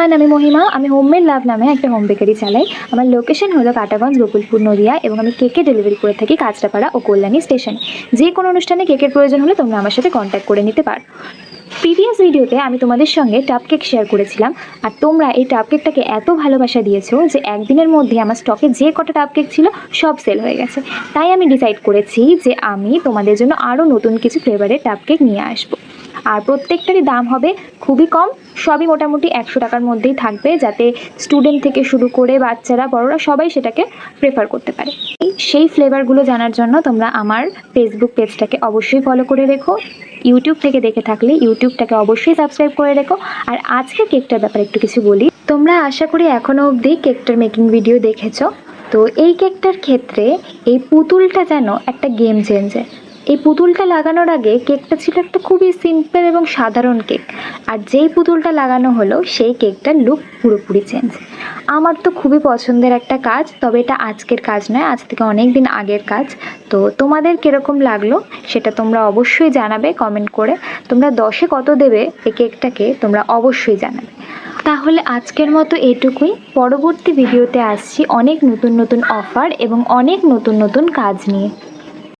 Everyone, আমি মহিমা। আমি homemade লাভ নামে একটা হোম বেকারি চালাই। আমার লোকেশন হলো কাটাগঞ্জ, গোকুলপুর, নদিয়া, এবং আমি কেকে ডেলিভারি করে থাকি কাঁচরাপাড়া ও কল্যাণী স্টেশনে। যে কোনো অনুষ্ঠানে কেকের প্রয়োজন হলে তোমরা আমার সাথে কন্ট্যাক্ট করে নিতে পারো। প্রিভিয়াস ভিডিওতে আমি তোমাদের সঙ্গে টাপ কেক শেয়ার করেছিলাম, আর তোমরা এই টাপ কেকটাকে এত ভালোবাসা দিয়েছো যে একদিনের মধ্যে আমার স্টকে যে কটা টাপ কেক ছিল সব সেল হয়ে গেছে। তাই আমি ডিসাইড করেছি যে আমি তোমাদের জন্য আরও নতুন কিছু ফ্লেভারের টাপ কেক নিয়ে আসবো। আর প্রত্যেকটারই দাম হবে খুবই কম, সবই মোটামুটি 100 টাকার মধ্যেই থাকবে, যাতে স্টুডেন্ট থেকে শুরু করে বাচ্চারা বড়রা সবাই সেটাকে প্রেফার করতে পারে। সেই ফ্লেভারগুলো জানার জন্য তোমরা আমার ফেসবুক পেজটাকে অবশ্যই ফলো করে রেখো। ইউটিউব থেকে দেখে থাকলে ইউটিউবটাকে অবশ্যই সাবস্ক্রাইব করে রেখো। আর আজকে কেকটার ব্যাপারে একটু কিছু বলি। তোমরা আশা করি এখনও অবধি কেকটার মেকিং ভিডিও দেখেছো। তো এই কেকটার ক্ষেত্রে এই পুতুলটা যেন একটা গেম চেঞ্জার। এই পুতুলটা লাগানোর আগে কেকটা ছিল একটা খুবই সিম্পল এবং সাধারণ কেক, আর যেই পুতুলটা লাগানো হলো সেই কেকটার লুক পুরোপুরি চেঞ্জ। আমার তো খুবই পছন্দের একটা কাজ, তবে এটা আজকের কাজ নয়, আজ থেকে অনেক দিন আগের কাজ। তো তোমাদের কীরকম লাগলো সেটা তোমরা অবশ্যই জানাবে কমেন্ট করে। তোমরা 10-এ কত দেবে এই কেকটাকে তোমরা অবশ্যই জানাবে। তাহলে আজকের মতো এটুকুই। পরবর্তী ভিডিওতে আসছি অনেক নতুন নতুন অফার এবং অনেক নতুন নতুন কাজ নিয়ে।